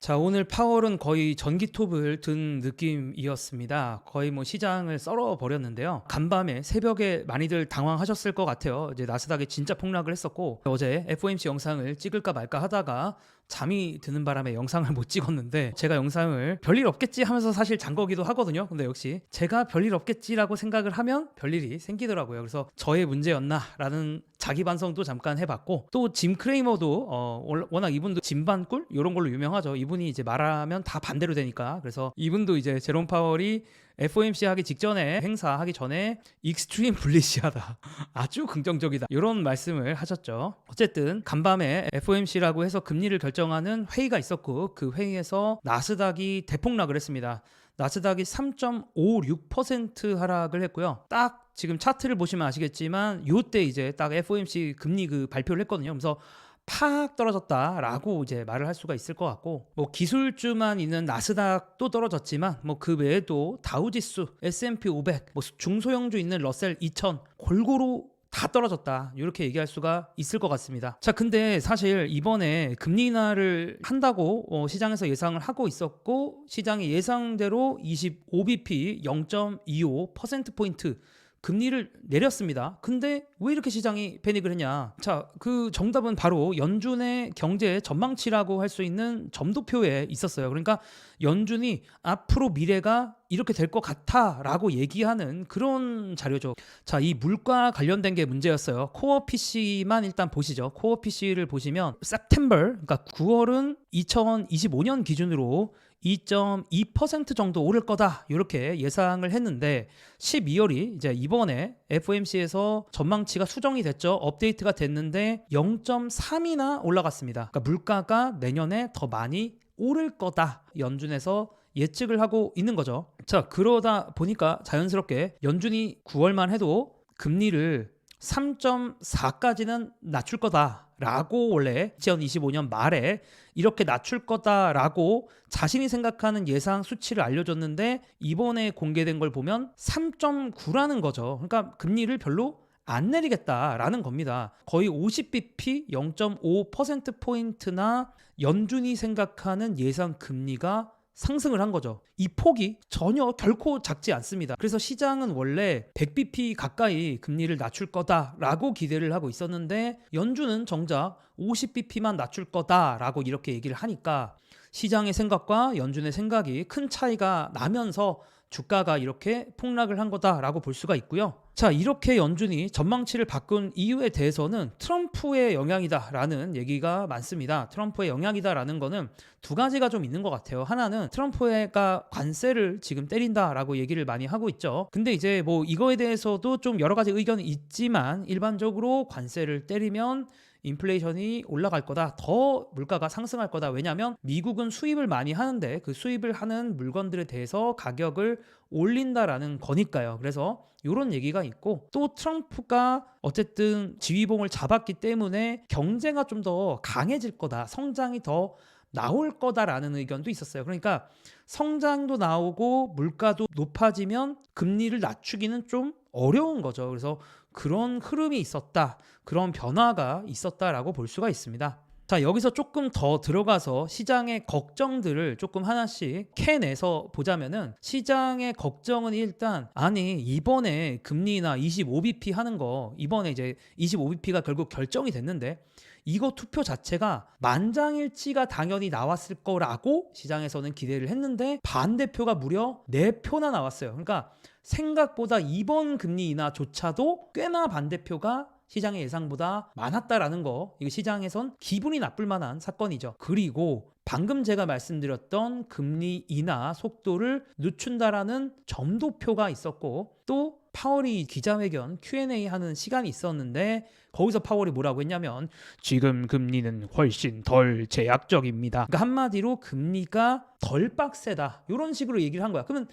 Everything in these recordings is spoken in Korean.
자, 오늘 파월은 거의 전기톱을 든 느낌이었습니다. 거의 뭐 시장을 썰어 버렸는데요. 간밤에 새벽에 많이들 당황하셨을 것 같아요. 이제 나스닥이 진짜 폭락을 했었고, 어제 FOMC 영상을 찍을까 말까 하다가 잠이 드는 바람에 영상을 못 찍었는데, 제가 영상을 별일 없겠지 하면서 사실 잔 거기도 하거든요. 근데 역시 제가 별일 없겠지라고 생각을 하면 별일이 생기더라고요. 그래서 저의 문제였나라는 자기 반성도 잠깐 해봤고, 또 짐 크레이머도 워낙 이분도 짐반꿀 이런 걸로 유명하죠. 이분이 이제 말하면 다 반대로 되니까. 그래서 이분도 이제 제롬 파월이 FOMC 하기 직전에 행사하기 전에 익스트림 불리시하다, 아주 긍정적이다, 이런 말씀을 하셨죠. 어쨌든 간밤에 FOMC라고 해서 금리를 결정하는 회의가 있었고, 그 회의에서 나스닥이 대폭락을 했습니다. 나스닥이 3.56% 하락을 했고요. 딱 지금 차트를 보시면 아시겠지만 요때 이제 딱 FOMC 금리 그 발표를 했거든요. 그래서 팍 떨어졌다라고 이제 말을 할 수가 있을 것 같고, 뭐 기술주만 있는 나스닥도 떨어졌지만 뭐 그 외에도 다우지수, S&P 500, 뭐 중소형주 있는 러셀 2000 골고루 다 떨어졌다, 이렇게 얘기할 수가 있을 것 같습니다. 자, 근데 사실 이번에 금리 인하를 한다고 시장에서 예상을 하고 있었고, 시장의 예상대로 25bp 0.25%포인트 금리를 내렸습니다. 근데 왜 이렇게 시장이 패닉을 했냐? 자, 그 정답은 바로 연준의 경제 전망치라고 할 수 있는 점도표에 있었어요. 그러니까 연준이 앞으로 미래가 이렇게 될 것 같아라고 얘기하는 그런 자료죠. 자, 이 물가 관련된 게 문제였어요. 코어 PC만 일단 보시죠. 코어 PC를 보시면 September, 그러니까 9월은 2025년 기준으로 2.2% 정도 오를 거다, 이렇게 예상을 했는데 12월이 이제 이번에 FOMC에서 전망치가 수정이 됐죠. 업데이트가 됐는데 0.3이나 올라갔습니다. 그러니까 물가가 내년에 더 많이 오를 거다, 연준에서 예측을 하고 있는 거죠. 자, 그러다 보니까 자연스럽게 연준이 9월만 해도 금리를 3.4까지는 낮출 거다라고, 원래 2025년 말에 이렇게 낮출 거다라고 자신이 생각하는 예상 수치를 알려줬는데, 이번에 공개된 걸 보면 3.9라는 거죠. 그러니까 금리를 별로 안 내리겠다라는 겁니다. 거의 50bp 0.5%포인트나 연준이 생각하는 예상 금리가 상승을 한 거죠. 이 폭이 전혀 결코 작지 않습니다. 그래서 시장은 원래 100bp 가까이 금리를 낮출 거다라고 기대를 하고 있었는데, 연준은 정작 50bp만 낮출 거다라고 이렇게 얘기를 하니까 시장의 생각과 연준의 생각이 큰 차이가 나면서 주가가 이렇게 폭락을 한 거다라고 볼 수가 있고요. 자, 이렇게 연준이 전망치를 바꾼 이유에 대해서는 트럼프의 영향이다라는 얘기가 많습니다. 트럼프의 영향이다라는 거는 두 가지가 좀 있는 것 같아요. 하나는 트럼프가 관세를 지금 때린다라고 얘기를 많이 하고 있죠. 근데 이제 뭐 이거에 대해서도 좀 여러 가지 의견이 있지만, 일반적으로 관세를 때리면 인플레이션이 올라갈 거다, 더 물가가 상승할 거다. 왜냐하면 미국은 수입을 많이 하는데 그 수입을 하는 물건들에 대해서 가격을 올린다라는 거니까요. 그래서 이런 얘기가 있고, 또 트럼프가 어쨌든 지휘봉을 잡았기 때문에 경제가 좀 더 강해질 거다, 성장이 더 나올 거다라는 의견도 있었어요. 그러니까 성장도 나오고 물가도 높아지면 금리를 낮추기는 좀 어려운 거죠. 그래서 그런 흐름이 있었다, 그런 변화가 있었다라고 볼 수가 있습니다. 자, 여기서 조금 더 들어가서 시장의 걱정들을 조금 하나씩 캐내서 보자면은, 시장의 걱정은 일단, 아니 이번에 금리나 25bp 하는 거, 이번에 이제 25bp가 결국 결정이 됐는데 이거 투표 자체가 만장일치가 당연히 나왔을 거라고 시장에서는 기대를 했는데, 반대표가 무려 4표나 나왔어요. 그러니까 생각보다 이번 금리 인하조차도 꽤나 반대표가 시장의 예상보다 많았다라는 거, 이거 시장에선 기분이 나쁠 만한 사건이죠. 그리고 방금 제가 말씀드렸던 금리 인하 속도를 늦춘다라는 점도표가 있었고, 또 파월이 기자회견 Q&A 하는 시간이 있었는데, 거기서 파월이 뭐라고 했냐면 지금 금리는 훨씬 덜 제약적입니다. 그러니까 한마디로 금리가 덜 빡세다, 이런 식으로 얘기를 한 거야. 그러면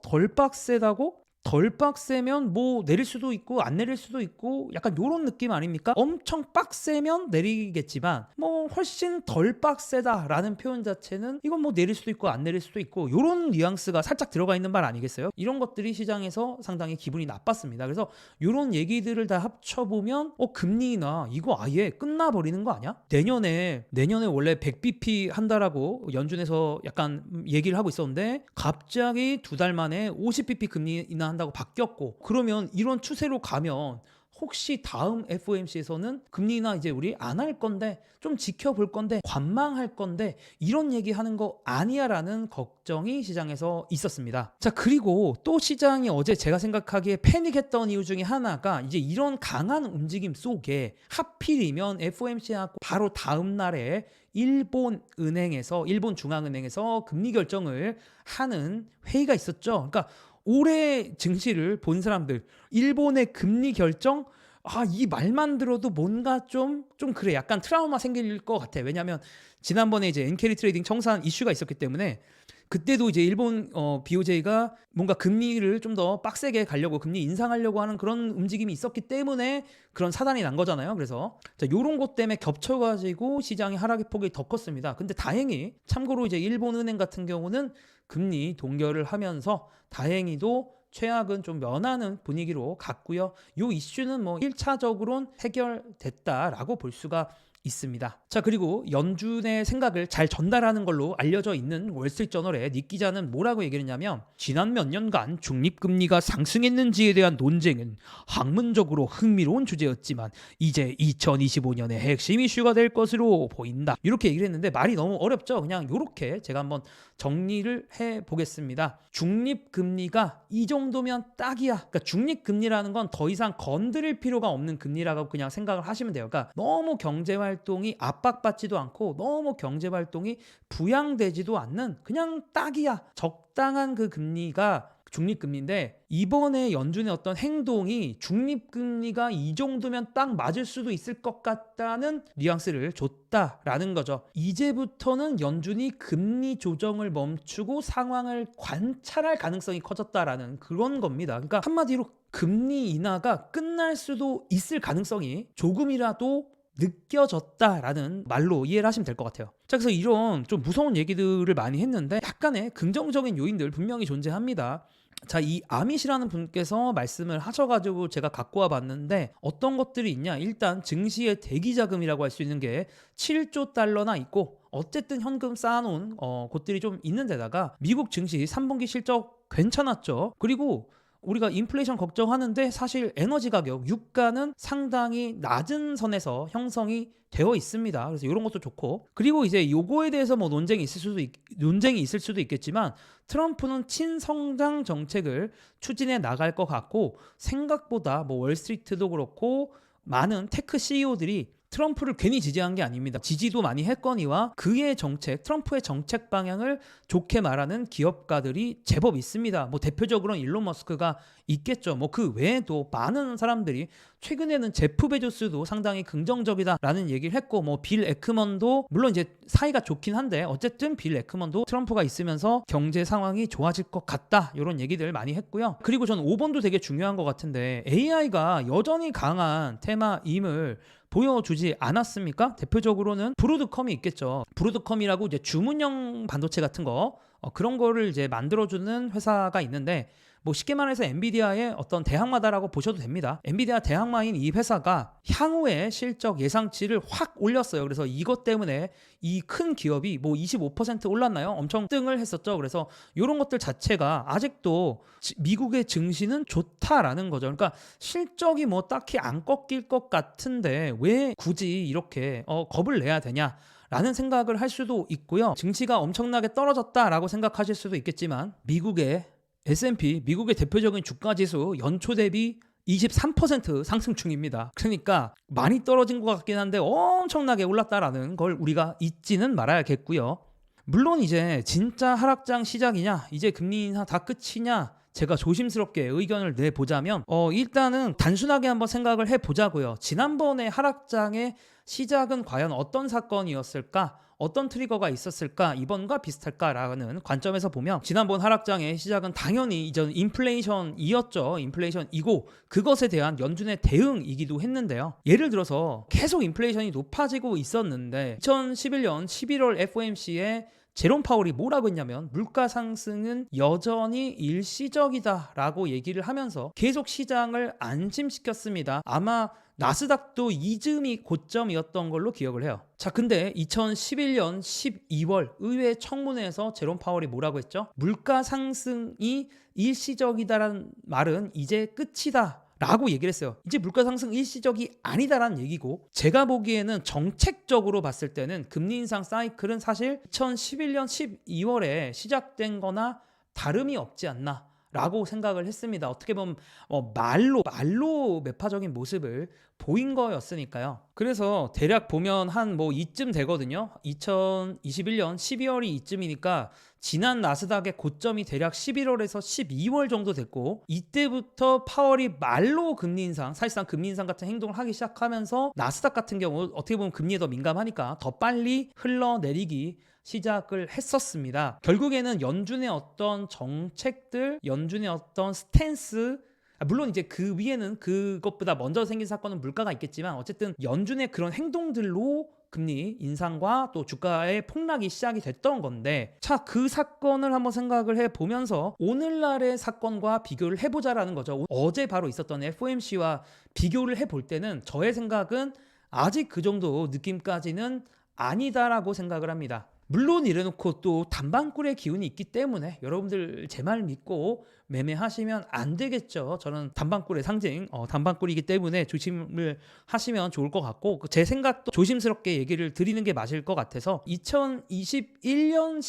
덜 빡세다고? 덜 빡세면 뭐 내릴 수도 있고 안 내릴 수도 있고 약간 요런 느낌 아닙니까? 엄청 빡세면 내리겠지만 뭐 훨씬 덜 빡세다라는 표현 자체는 이건 뭐 내릴 수도 있고 안 내릴 수도 있고 요런 뉘앙스가 살짝 들어가 있는 말 아니겠어요? 이런 것들이 시장에서 상당히 기분이 나빴습니다. 그래서 요런 얘기들을 다 합쳐보면 금리 인하 이거 아예 끝나버리는 거 아니야? 내년에 원래 100bp 한다라고 연준에서 약간 얘기를 하고 있었는데 갑자기 2달 만에 50bp 금리 인하한다고 바뀌었고, 그러면 이런 추세로 가면 혹시 다음 FOMC에서는 금리 인하 이제 우리 안 할 건데 좀 지켜볼 건데 관망할 건데 이런 얘기하는 거 아니야 라는 걱정이 시장에서 있었습니다. 자, 그리고 또 시장이 어제 제가 생각하기에 패닉했던 이유 중에 하나가 이제 이런 강한 움직임 속에 하필이면 FOMC하고 바로 다음 날에 일본 중앙은행에서 금리 결정을 하는 회의가 있었죠. 그러니까 올해 증시를 본 사람들, 일본의 금리 결정, 이 말만 들어도 뭔가 좀 그래, 약간 트라우마 생길 것 같아. 왜냐하면 지난번에 이제 엔캐리 트레이딩 청산 이슈가 있었기 때문에 그때도 이제 일본 BOJ가 뭔가 금리를 좀 더 빡세게 가려고, 금리 인상하려고 하는 그런 움직임이 있었기 때문에 그런 사단이 난 거잖아요. 그래서 요런 것 때문에 겹쳐가지고 시장의 하락의 폭이 더 컸습니다. 근데 다행히 참고로 이제 일본 은행 같은 경우는 금리 동결을 하면서 다행히도 최악은 좀 면하는 분위기로 갔고요. 이 이슈는 뭐 1차적으로는 해결됐다라고 볼 수가 있습니다. 자, 그리고 연준의 생각을 잘 전달하는 걸로 알려져 있는 월스트리트저널의 닉 기자는 뭐라고 얘기를 했냐면, 지난 몇 년간 중립금리가 상승했는지에 대한 논쟁은 학문적으로 흥미로운 주제였지만 이제 2025년의 핵심 이슈가 될 것으로 보인다, 이렇게 얘기를 했는데 말이 너무 어렵죠. 그냥 이렇게 제가 한번 정리를 해보겠습니다. 중립금리가 이 정도면 딱이야. 그러니까 중립금리라는 건 더 이상 건드릴 필요가 없는 금리라고 그냥 생각을 하시면 돼요. 그러니까 너무 경제활동이 압박받지도 않고 너무 경제활동이 부양되지도 않는 그냥 딱이야, 적당한 그 금리가 중립금리인데, 이번에 연준의 어떤 행동이 중립금리가 이 정도면 딱 맞을 수도 있을 것 같다는 뉘앙스를 줬다라는 거죠. 이제부터는 연준이 금리 조정을 멈추고 상황을 관찰할 가능성이 커졌다라는 그런 겁니다. 그러니까 한마디로 금리 인하가 끝날 수도 있을 가능성이 조금이라도 느껴졌다라는 말로 이해를 하시면 될 것 같아요. 자, 그래서 이런 좀 무서운 얘기들을 많이 했는데 약간의 긍정적인 요인들 분명히 존재합니다. 자, 이 아밋이라는 분께서 말씀을 하셔가지고 제가 갖고 와봤는데 어떤 것들이 있냐. 일단 증시의 대기자금이라고 할 수 있는 게 7조 달러나 있고, 어쨌든 현금 쌓아놓은 곳들이 좀 있는 데다가 미국 증시 3분기 실적 괜찮았죠. 그리고 우리가 인플레이션 걱정하는데 사실 에너지 가격, 유가는 상당히 낮은 선에서 형성이 되어 있습니다. 그래서 이런 것도 좋고, 그리고 이제 요거에 대해서 뭐 논쟁이 있을 수도 있겠지만 트럼프는 친성장 정책을 추진해 나갈 것 같고, 생각보다 뭐 월스트리트도 그렇고 많은 테크 CEO들이 트럼프를 괜히 지지한 게 아닙니다. 지지도 많이 했거니와 그의 정책, 트럼프의 정책 방향을 좋게 말하는 기업가들이 제법 있습니다. 뭐 대표적으로는 일론 머스크가 있겠죠. 뭐 그 외에도 많은 사람들이, 최근에는 제프 베조스도 상당히 긍정적이다라는 얘기를 했고, 뭐 빌 에크먼도 물론 이제 사이가 좋긴 한데 어쨌든 빌 에크먼도 트럼프가 있으면서 경제 상황이 좋아질 것 같다, 이런 얘기들 많이 했고요. 그리고 저는 5번도 되게 중요한 것 같은데, AI가 여전히 강한 테마임을 보여주지 않았습니까? 대표적으로는 브로드컴이 있겠죠. 브로드컴이라고 이제 주문형 반도체 같은 거, 그런 거를 이제 만들어주는 회사가 있는데, 뭐 쉽게 말해서 엔비디아의 어떤 대항마다라고 보셔도 됩니다. 엔비디아 대항마인 이 회사가 향후의 실적 예상치를 확 올렸어요. 그래서 이것 때문에 이 큰 기업이 뭐 25% 올랐나요? 엄청 등을 했었죠. 그래서 이런 것들 자체가 아직도 미국의 증시는 좋다라는 거죠. 그러니까 실적이 뭐 딱히 안 꺾일 것 같은데 왜 굳이 이렇게 겁을 내야 되냐 라는 생각을 할 수도 있고요. 증시가 엄청나게 떨어졌다라고 생각하실 수도 있겠지만 미국의 S&P, 미국의 대표적인 주가지수 연초 대비 23% 상승 중입니다. 그러니까 많이 떨어진 것 같긴 한데 엄청나게 올랐다라는 걸 우리가 잊지는 말아야겠고요. 물론 이제 진짜 하락장 시작이냐, 이제 금리 인하 다 끝이냐, 제가 조심스럽게 의견을 내보자면 일단은 단순하게 한번 생각을 해보자고요. 지난번에 하락장의 시작은 과연 어떤 사건이었을까? 어떤 트리거가 있었을까? 이번과 비슷할까라는 관점에서 보면 지난번 하락장의 시작은 당연히 이전 인플레이션이었죠. 인플레이션이고 그것에 대한 연준의 대응이기도 했는데요. 예를 들어서 계속 인플레이션이 높아지고 있었는데 2011년 11월 FOMC에 제롬 파월이 뭐라고 했냐면 물가 상승은 여전히 일시적이다라고 얘기를 하면서 계속 시장을 안심시켰습니다. 아마 나스닥도 이즈음이 고점이었던 걸로 기억을 해요. 자, 근데 2011년 12월 의회 청문회에서 제롬 파월이 뭐라고 했죠? 물가 상승이 일시적이다라는 말은 이제 끝이다 라고 얘기를 했어요. 이제 물가 상승 일시적이 아니다라는 얘기고, 제가 보기에는 정책적으로 봤을 때는 금리 인상 사이클은 사실 2011년 12월에 시작된 거나 다름이 없지 않나 라고 생각을 했습니다. 어떻게 보면 말로 매파적인 모습을 보인 거였으니까요. 그래서 대략 보면 한 이쯤 되거든요. 2021년 12월이 이쯤이니까 지난 나스닥의 고점이 대략 11월에서 12월 정도 됐고, 이때부터 파월이 말로 금리 인상, 사실상 금리 인상 같은 행동을 하기 시작하면서 나스닥 같은 경우 어떻게 보면 금리에 더 민감하니까 더 빨리 흘러내리기 시작을 했었습니다. 결국에는 연준의 어떤 정책들, 연준의 어떤 스탠스, 물론 이제 그 위에는 그것보다 먼저 생긴 사건은 물가가 있겠지만 어쨌든 연준의 그런 행동들로 금리 인상과 또 주가의 폭락이 시작이 됐던 건데, 자, 그 사건을 한번 생각을 해보면서 오늘날의 사건과 비교를 해보자라는 거죠. 어제 바로 있었던 FOMC와 비교를 해볼 때는 저의 생각은 아직 그 정도 느낌까지는 아니다라고 생각을 합니다. 물론 이래놓고 또 단방꿀의 기운이 있기 때문에 여러분들 제 말 믿고 매매하시면 안 되겠죠. 저는 단방꿀의 상징, 단방꿀이기 때문에 조심을 하시면 좋을 것 같고, 제 생각도 조심스럽게 얘기를 드리는 게 맞을 것 같아서 2021년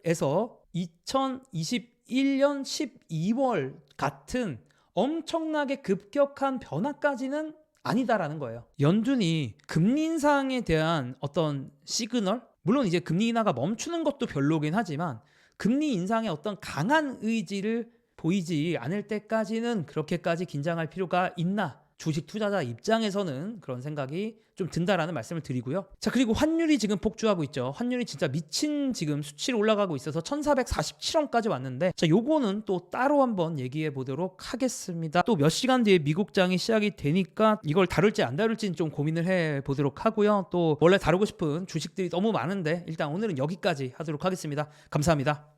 11월에서 2021년 12월 같은 엄청나게 급격한 변화까지는 아니다라는 거예요. 연준이 금리 인상에 대한 어떤 시그널, 물론 이제 금리 인하가 멈추는 것도 별로긴 하지만 금리 인상의 어떤 강한 의지를 보이지 않을 때까지는 그렇게까지 긴장할 필요가 있나? 주식 투자자 입장에서는 그런 생각이 좀 든다라는 말씀을 드리고요. 자, 그리고 환율이 지금 폭주하고 있죠. 환율이 진짜 미친 지금 수치로 올라가고 있어서 1447원까지 왔는데, 자, 요거는 또 따로 한번 얘기해 보도록 하겠습니다. 또 몇 시간 뒤에 미국장이 시작이 되니까 이걸 다룰지 안 다룰지는 좀 고민을 해 보도록 하고요. 또 원래 다루고 싶은 주식들이 너무 많은데 일단 오늘은 여기까지 하도록 하겠습니다. 감사합니다.